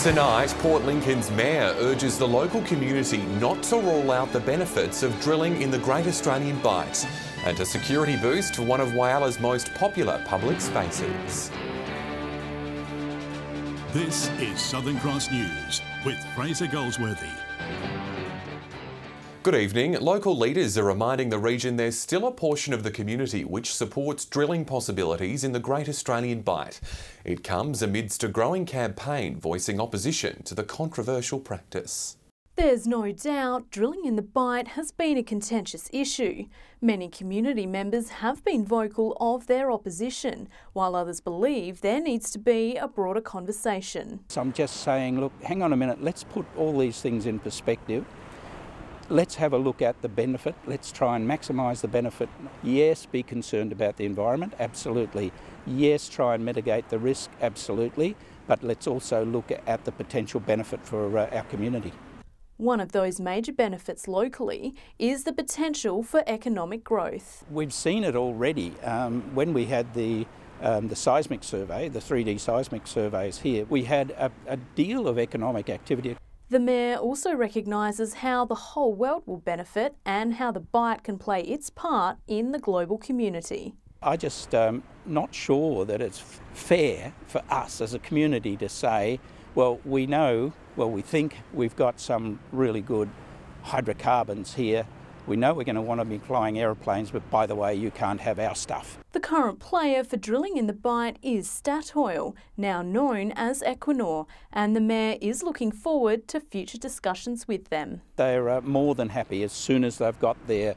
Tonight, Port Lincoln's Mayor urges the local community not to rule out the benefits of drilling in the Great Australian Bight and a security boost for one of Whyala's most popular public spaces. This is Southern Cross News with Fraser Goldsworthy. Good evening. Local leaders are reminding the region there's still a portion of the community which supports drilling possibilities in the Great Australian Bight. It comes amidst a growing campaign voicing opposition to the controversial practice. There's no doubt drilling in the Bight has been a contentious issue. Many community members have been vocal of their opposition, while others believe there needs to be a broader conversation. So I'm just saying, look, hang on a minute, let's put all these things in perspective. Let's have a look at the benefit. Let's try and maximise the benefit. Yes, be concerned about the environment, absolutely. Yes, try and mitigate the risk, absolutely. But let's also look at the potential benefit for our community. One of those major benefits locally is the potential for economic growth. We've seen it already. When we had the seismic survey, the 3D seismic surveys here, we had a deal of economic activity. The Mayor also recognises how the whole world will benefit and how the Bight can play its part in the global community. I just not sure that it's fair for us as a community to say, well, we think we've got some really good hydrocarbons here. We know we're going to want to be flying aeroplanes, but by the way, you can't have our stuff. The current player for drilling in the Bight is Statoil, now known as Equinor, and the Mayor is looking forward to future discussions with them. They're more than happy as soon as they've got their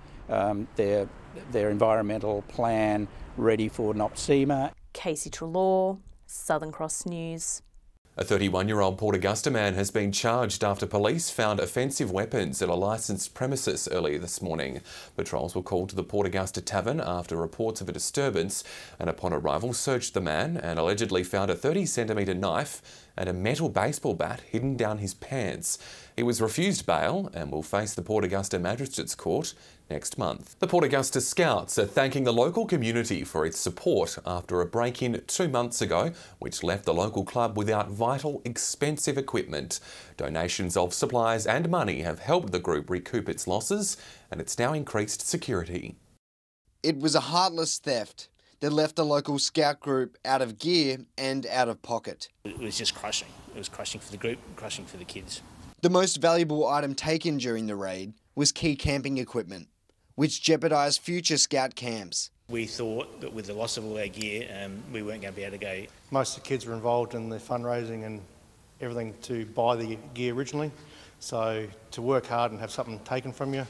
environmental plan ready for NOPSEMA. Casey Treloar, Southern Cross News. A 31-year-old Port Augusta man has been charged after police found offensive weapons at a licensed premises earlier this morning. Patrols were called to the Port Augusta Tavern after reports of a disturbance, and upon arrival searched the man and allegedly found a 30-centimetre knife and a metal baseball bat hidden down his pants. He was refused bail and will face the Port Augusta Magistrates Court next month. The Port Augusta Scouts are thanking the local community for its support after a break-in 2 months ago, which left the local club without vital, expensive equipment. Donations of supplies and money have helped the group recoup its losses, and it's now increased security. It was a heartless theft that left the local scout group out of gear and out of pocket. It was just crushing. It was crushing for the group, crushing for the kids. The most valuable item taken during the raid was key camping equipment, which jeopardised future scout camps. We thought that with the loss of all our gear, we weren't going to be able to go. Most of the kids were involved in the fundraising and everything to buy the gear originally, so to work hard and have something taken from you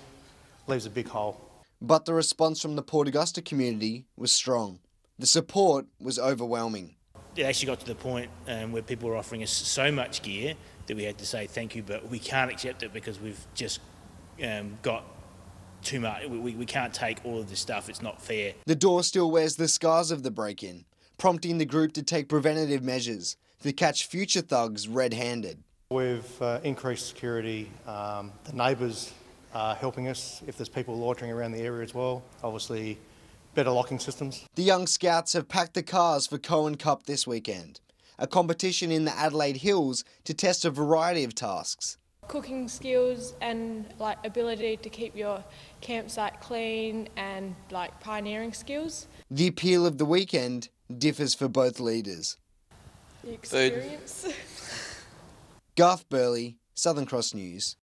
leaves a big hole. But the response from the Port Augusta community was strong. The support was overwhelming. It actually got to the point where people were offering us so much gear that we had to say thank you, but we can't accept it because we've just got too much. We can't take all of this stuff. It's not fair. The door still wears the scars of the break-in, prompting the group to take preventative measures to catch future thugs red-handed. We've increased security. The neighbours are helping us if there's people loitering around the area as well. Obviously, better locking systems. The young scouts have packed the cars for Cohen Cup this weekend, a competition in the Adelaide Hills to test a variety of tasks. Cooking skills and ability to keep your campsite clean and pioneering skills. The appeal of the weekend differs for both leaders. The experience. Garth Burley, Southern Cross News.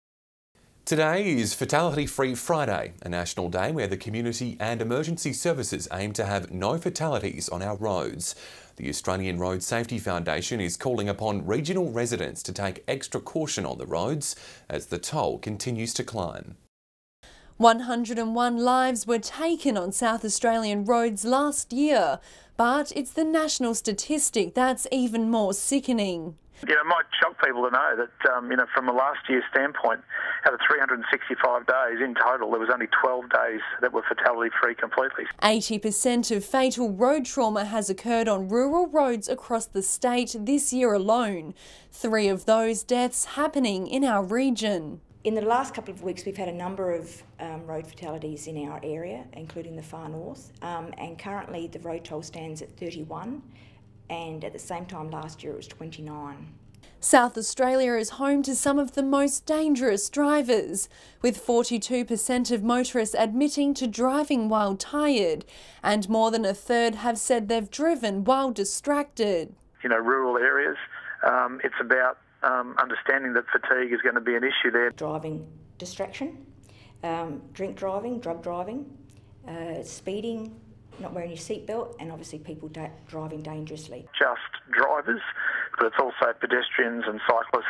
Today is Fatality Free Friday, a national day where the community and emergency services aim to have no fatalities on our roads. The Australian Road Safety Foundation is calling upon regional residents to take extra caution on the roads as the toll continues to climb. 101 lives were taken on South Australian roads last year, but it's the national statistic that's even more sickening. It might shock people to know that, from a last year's standpoint, out of 365 days in total, there was only 12 days that were fatality-free completely. 80% of fatal road trauma has occurred on rural roads across the state this year alone. 3 of those deaths happening in our region. In the last couple of weeks, we've had a number of road fatalities in our area, including the far north, and currently the road toll stands at 31. And at the same time last year it was 29. South Australia is home to some of the most dangerous drivers, with 42% of motorists admitting to driving while tired, and more than a third have said they've driven while distracted. Rural areas, it's about understanding that fatigue is going to be an issue there. Driving distraction, drink driving, drug driving, speeding, not wearing your seatbelt, and obviously people driving dangerously. Just drivers, but it's also pedestrians and cyclists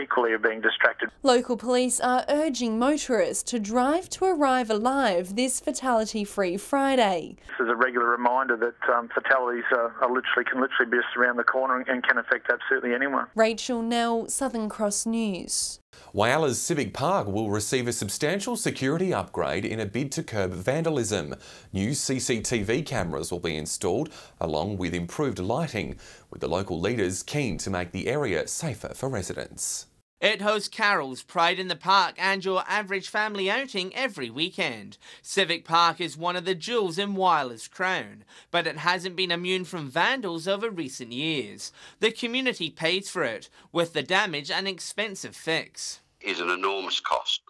equally are being distracted. Local police are urging motorists to drive to arrive alive this fatality-free Friday. This is a regular reminder that fatalities can literally be just around the corner and can affect absolutely anyone. Rachel Nell, Southern Cross News. Whyala's Civic Park will receive a substantial security upgrade in a bid to curb vandalism. New CCTV cameras will be installed, along with improved lighting, with the local leaders keen to make the area safer for residents. It hosts carols, Pride in the Park and your average family outing every weekend. Civic Park is one of the jewels in Whyala's crown, but it hasn't been immune from vandals over recent years. The community pays for it, with the damage an expensive fix. Is an enormous cost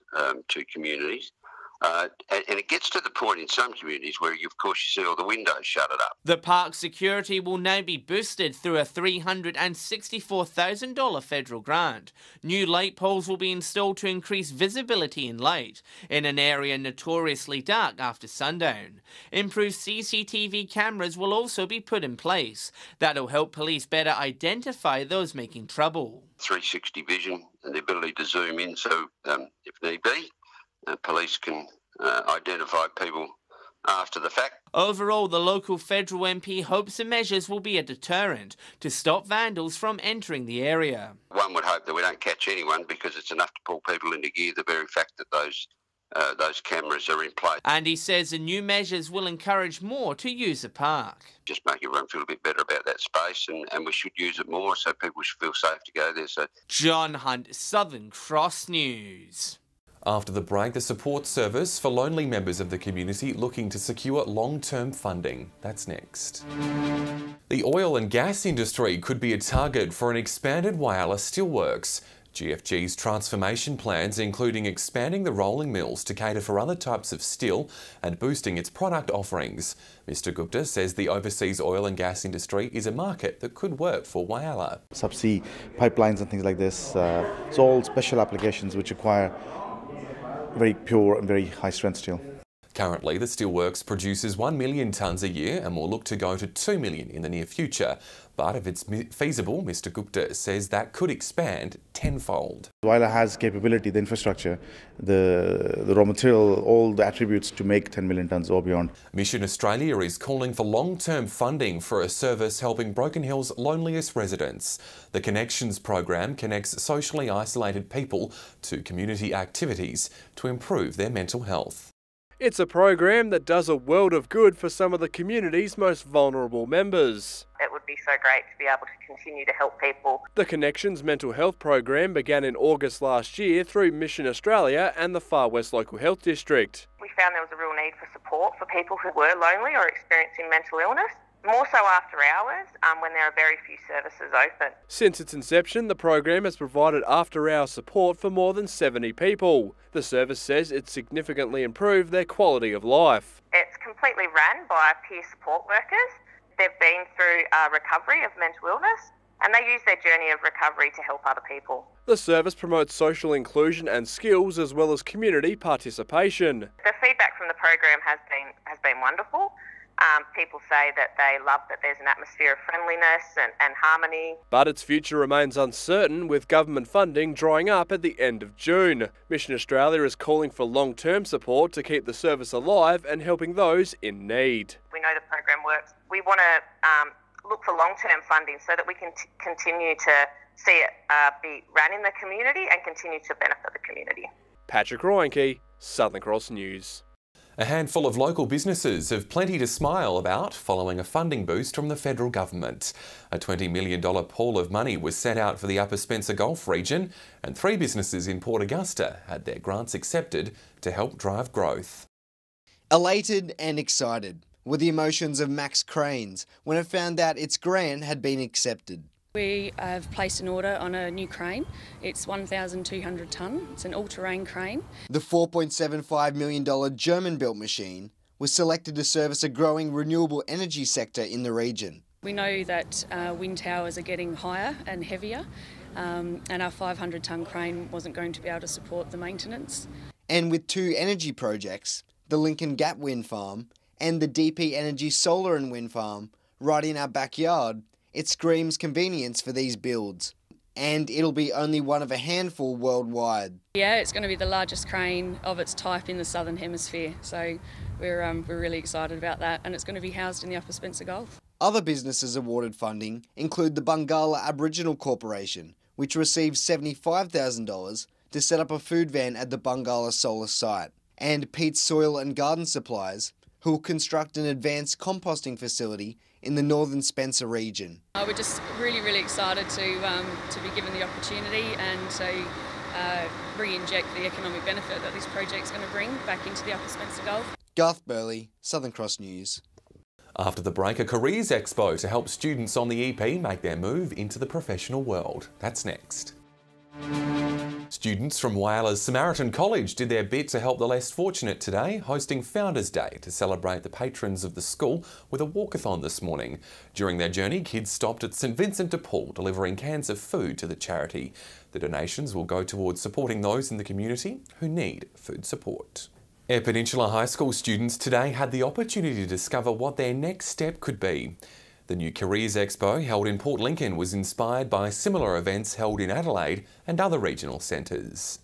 to communities. And it gets to the point in some communities where, of course, you see all the windows shuttered up. The park's security will now be boosted through a $364,000 federal grant. New light poles will be installed to increase visibility in light in an area notoriously dark after sundown. Improved CCTV cameras will also be put in place. That'll help police better identify those making trouble. 360 vision and the ability to zoom in, so if need be, police can identify people after the fact. Overall, the local federal MP hopes the measures will be a deterrent to stop vandals from entering the area. One would hope that we don't catch anyone, because it's enough to pull people into gear, the very fact that those cameras are in place. And he says the new measures will encourage more to use the park. Just make everyone feel a bit better about that space, and we should use it more so people should feel safe to go there. So, John Hunt, Southern Cross News. After the break, the support service for lonely members of the community looking to secure long-term funding. That's next. The oil and gas industry could be a target for an expanded Whyala Steelworks. GFG's transformation plans, including expanding the rolling mills to cater for other types of steel and boosting its product offerings. Mr Gupta says the overseas oil and gas industry is a market that could work for Whyala. Subsea pipelines and things like this, it's all special applications which require very pure and very high-strength steel. Currently, the steelworks produces 1 million tonnes a year and will look to go to 2 million in the near future. But if it's feasible, Mr Gupta says that could expand tenfold. Whyala has capability, the infrastructure, the raw material, all the attributes to make 10 million tonnes or beyond. Mission Australia is calling for long-term funding for a service helping Broken Hill's loneliest residents. The Connections program connects socially isolated people to community activities to improve their mental health. It's a program that does a world of good for some of the community's most vulnerable members. It would be so great to be able to continue to help people. The Connections mental health program began in August last year through Mission Australia and the Far West Local Health District. We found there was a real need for support for people who were lonely or experiencing mental illness, more so after hours when there are very few services open. Since its inception, the program has provided after-hours support for more than 70 people. The service says it's significantly improved their quality of life. It's completely run by peer support workers. They've been through recovery of mental illness, and they use their journey of recovery to help other people. The service promotes social inclusion and skills as well as community participation. The feedback from the program has been wonderful. People say that they love that there's an atmosphere of friendliness and harmony. But its future remains uncertain, with government funding drying up at the end of June. Mission Australia is calling for long-term support to keep the service alive and helping those in need. We know the program works. We want to look for long-term funding so that we can continue to see it be run in the community and continue to benefit the community. Patrick Ryanke, Southern Cross News. A handful of local businesses have plenty to smile about following a funding boost from the federal government. A $20 million pool of money was set out for the Upper Spencer Gulf region, and 3 businesses in Port Augusta had their grants accepted to help drive growth. Elated and excited were the emotions of Max Cranes when it found out its grant had been accepted. We have placed an order on a new crane. It's 1,200 tonne. It's an all-terrain crane. The $4.75 million German-built machine was selected to service a growing renewable energy sector in the region. We know that wind towers are getting higher and heavier, and our 500-tonne crane wasn't going to be able to support the maintenance. And with two energy projects, the Lincoln Gap Wind Farm and the DP Energy Solar and Wind Farm, right in our backyard, it screams convenience for these builds. And it'll be only one of a handful worldwide. Yeah, it's going to be the largest crane of its type in the Southern Hemisphere, so we're really excited about that, and it's going to be housed in the Upper Spencer Gulf. Other businesses awarded funding include the Bungala Aboriginal Corporation, which received $75,000 to set up a food van at the Bungala solar site, and Pete's Soil and Garden Supplies, who will construct an advanced composting facility in the Northern Spencer region. We're just really excited to be given the opportunity and to re-inject the economic benefit that this project's going to bring back into the Upper Spencer Gulf. Garth Burley, Southern Cross News. After the break, a careers expo to help students on the EP make their move into the professional world. That's next. Students from Whyala's Samaritan College did their bit to help the less fortunate today, hosting Founders Day to celebrate the patrons of the school with a walkathon this morning. During their journey, kids stopped at St Vincent de Paul, delivering cans of food to the charity. The donations will go towards supporting those in the community who need food support. Eyre Peninsula High School students today had the opportunity to discover what their next step could be. The new Careers Expo, held in Port Lincoln, was inspired by similar events held in Adelaide and other regional centres.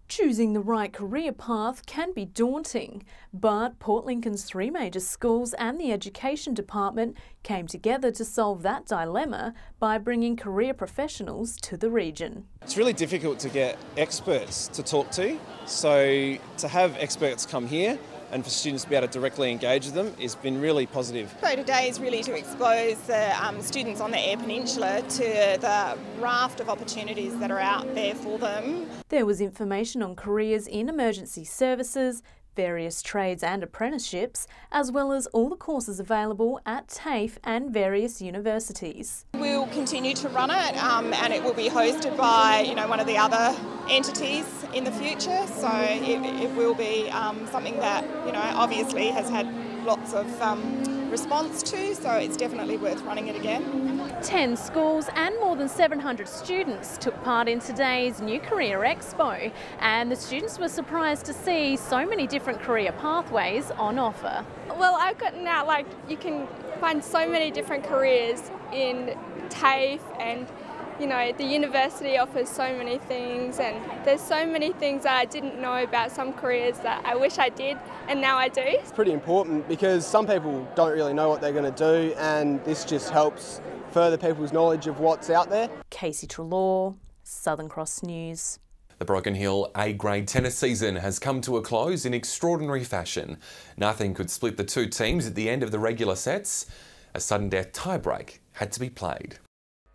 Choosing the right career path can be daunting, but Port Lincoln's three major schools and the Education Department came together to solve that dilemma by bringing career professionals to the region. It's really difficult to get experts to talk to, so to have experts come here and for students to be able to directly engage with them has been really positive. So today is really to expose the students on the Eyre Peninsula to the raft of opportunities that are out there for them. There was information on careers in emergency services, various trades and apprenticeships, as well as all the courses available at TAFE and various universities. We'll continue to run it and it will be hosted by one of the other entities in the future, so it will be something that obviously has had lots of response to, so it's definitely worth running it again. 10 schools and more than 700 students took part in today's New Career Expo, and the students were surprised to see so many different career pathways on offer. Well, I've gotten out you can find so many different careers in TAFE, and the university offers so many things, and there's so many things that I didn't know about some careers that I wish I did, and now I do. It's pretty important because some people don't really know what they're going to do, and this just helps further people's knowledge of what's out there. Casey Trelaw, Southern Cross News. The Broken Hill A-grade tennis season has come to a close in extraordinary fashion. Nothing could split the two teams at the end of the regular sets. A sudden death tiebreak had to be played.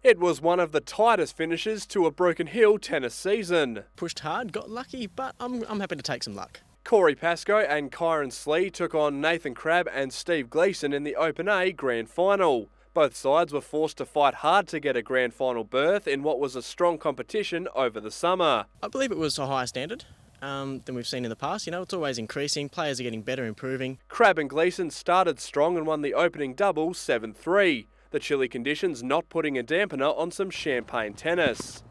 It was one of the tightest finishes to a Broken Hill tennis season. Pushed hard, got lucky, but I'm happy to take some luck. Corey Pascoe and Kyron Slee took on Nathan Crabb and Steve Gleeson in the Open A Grand Final. Both sides were forced to fight hard to get a Grand Final berth in what was a strong competition over the summer. I believe it was a higher standard than we've seen in the past. It's always increasing, players are getting better, improving. Crabb and Gleeson started strong and won the opening double 7-3. The chilly conditions not putting a dampener on some champagne tennis.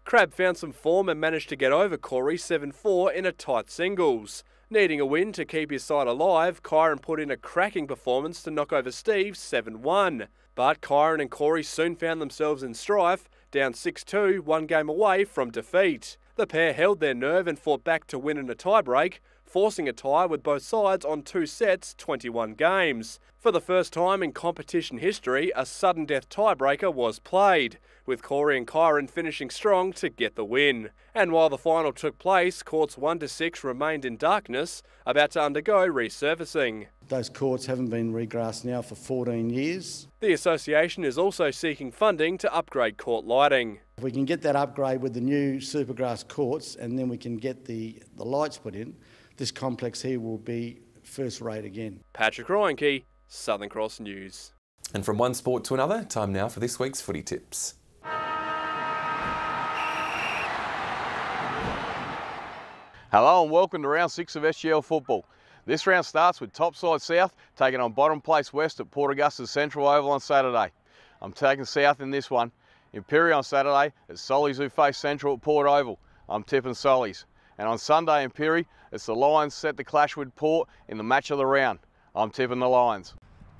Crabb found some form and managed to get over Corey 7-4 in a tight singles. Needing a win to keep his side alive, Kyron put in a cracking performance to knock over Steve 7-1. But Kyron and Corey soon found themselves in strife, down 6-2, one game away from defeat. The pair held their nerve and fought back to win in a tiebreak, forcing a tie with both sides on 2 sets, 21 games. For the first time in competition history, a sudden death tiebreaker was played, with Corey and Kyron finishing strong to get the win. And while the final took place, courts 1-6 remained in darkness, about to undergo resurfacing. Those courts haven't been regrassed now for 14 years. The association is also seeking funding to upgrade court lighting. If we can get that upgrade with the new supergrass courts and then we can get the lights put in, this complex here will be first rate again. Patrick Reinke, Southern Cross News. And from one sport to another, time now for this week's footy tips. Hello and welcome to round 6 of SGL football. This round starts with top side South taking on bottom place West at Port Augusta Central Oval on Saturday. I'm taking South in this one. Imperi on Saturday, it's Sollies who face Central at Port Oval. I'm tipping Sollies. And on Sunday in Imperi, it's the Lions set to clash with Port in the match of the round. I'm tipping the Lions.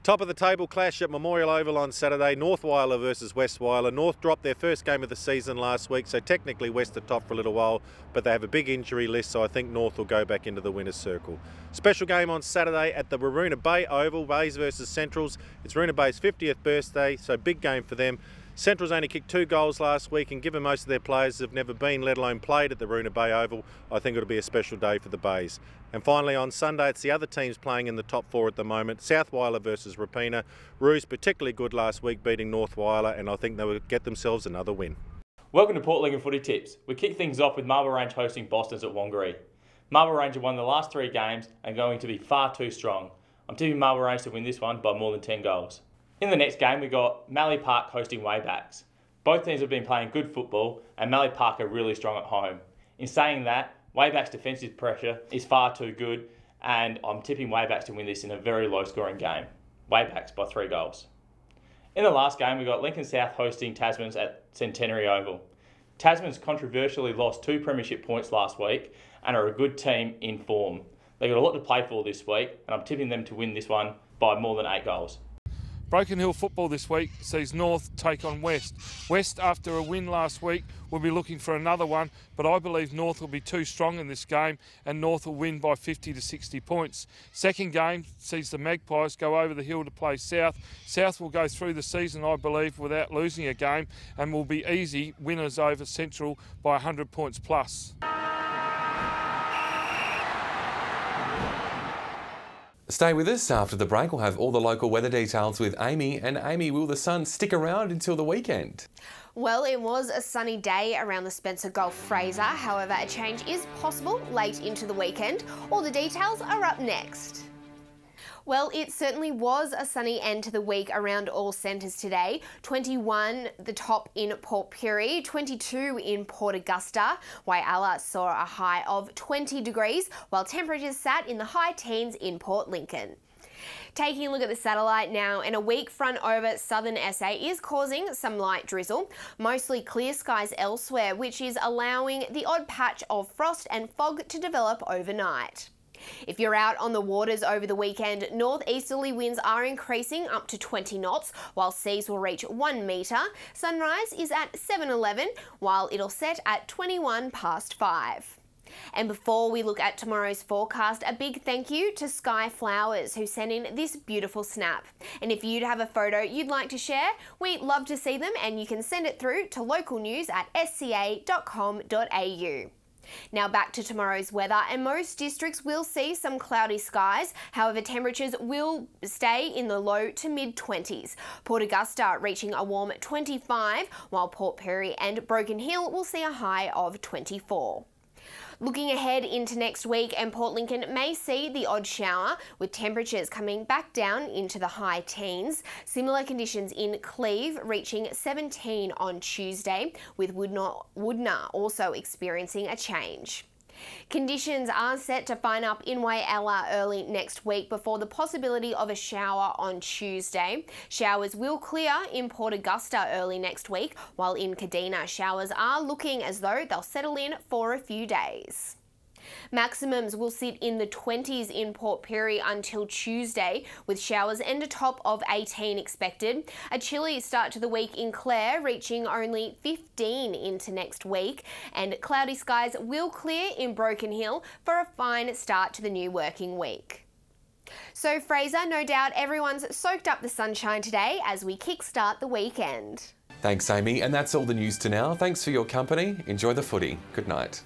Top of the table clash at Memorial Oval on Saturday, North Whyalla versus West Whyalla. North dropped their first game of the season last week, so technically West are top for a little while, but they have a big injury list, so I think North will go back into the winner's circle. Special game on Saturday at the Waroona Bay Oval, Bays versus Centrals. It's Waroona Bay's 50th birthday, so big game for them. Centrals only kicked 2 goals last week, and given most of their players have never been, let alone played at the Waroona Bay Oval, I think it'll be a special day for the Bays. And finally on Sunday, it's the other teams playing in the top 4 at the moment. South Whyalla versus Rapina. Roos particularly good last week, beating North Whyalla, and I think they will get themselves another win. Welcome to Port Lincoln Footy Tips. We kick things off with Marble Range hosting Boston's at Whangaree. Marble Range have won the last 3 games and going to be far too strong. I'm tipping Marble Range to win this one by more than 10 goals. In the next game, we got Mallee Park hosting Waybacks. Both teams have been playing good football, and Mallee Park are really strong at home. In saying that, Waybacks' defensive pressure is far too good, and I'm tipping Waybacks to win this in a very low-scoring game. Waybacks by 3 goals. In the last game, we got Lincoln South hosting Tasmans at Centenary Oval. Tasmans controversially lost 2 premiership points last week and are a good team in form. They got a lot to play for this week, and I'm tipping them to win this one by more than 8 goals. Broken Hill football this week sees North take on West. West, after a win last week, will be looking for another one, but I believe North will be too strong in this game and North will win by 50 to 60 points. Second game sees the Magpies go over the hill to play South. South will go through the season, I believe, without losing a game and will be easy winners over Central by 100 points plus. Stay with us. After the break, we'll have all the local weather details with Amy. And Amy, will the sun stick around until the weekend? Well, it was a sunny day around the Spencer Gulf Fraser. However, a change is possible late into the weekend. All the details are up next. Well, it certainly was a sunny end to the week around all centres today. 21 the top in Port Pirie, 22 in Port Augusta. Whyalla saw a high of 20 degrees, while temperatures sat in the high teens in Port Lincoln. Taking a look at the satellite now, and a weak front over southern SA is causing some light drizzle, mostly clear skies elsewhere, which is allowing the odd patch of frost and fog to develop overnight. If you're out on the waters over the weekend, northeasterly winds are increasing up to 20 knots, while seas will reach 1 metre. Sunrise is at 7:11, while it'll set at 21 past 5. And before we look at tomorrow's forecast, a big thank you to Sky Flowers, who sent in this beautiful snap. And if you'd have a photo you'd like to share, we'd love to see them, and you can send it through to localnews@sca.com.au. Now back to tomorrow's weather, and most districts will see some cloudy skies. However, temperatures will stay in the low to mid-20s. Port Augusta reaching a warm 25, while Port Pirie and Broken Hill will see a high of 24. Looking ahead into next week, and Port Lincoln may see the odd shower, with temperatures coming back down into the high teens. Similar conditions in Cleve, reaching 17 on Tuesday, with Woodna also experiencing a change. Conditions are set to fine up in Whyalla early next week before the possibility of a shower on Tuesday. Showers will clear in Port Augusta early next week, while in Kadina showers are looking as though they'll settle in for a few days. Maximums will sit in the 20s in Port Pirie until Tuesday, with showers and a top of 18 expected. A chilly start to the week in Clare, reaching only 15 into next week, and cloudy skies will clear in Broken Hill for a fine start to the new working week. So Fraser, no doubt everyone's soaked up the sunshine today as we kickstart the weekend. Thanks, Amy. And that's all the news to now. Thanks for your company. Enjoy the footy. Good night.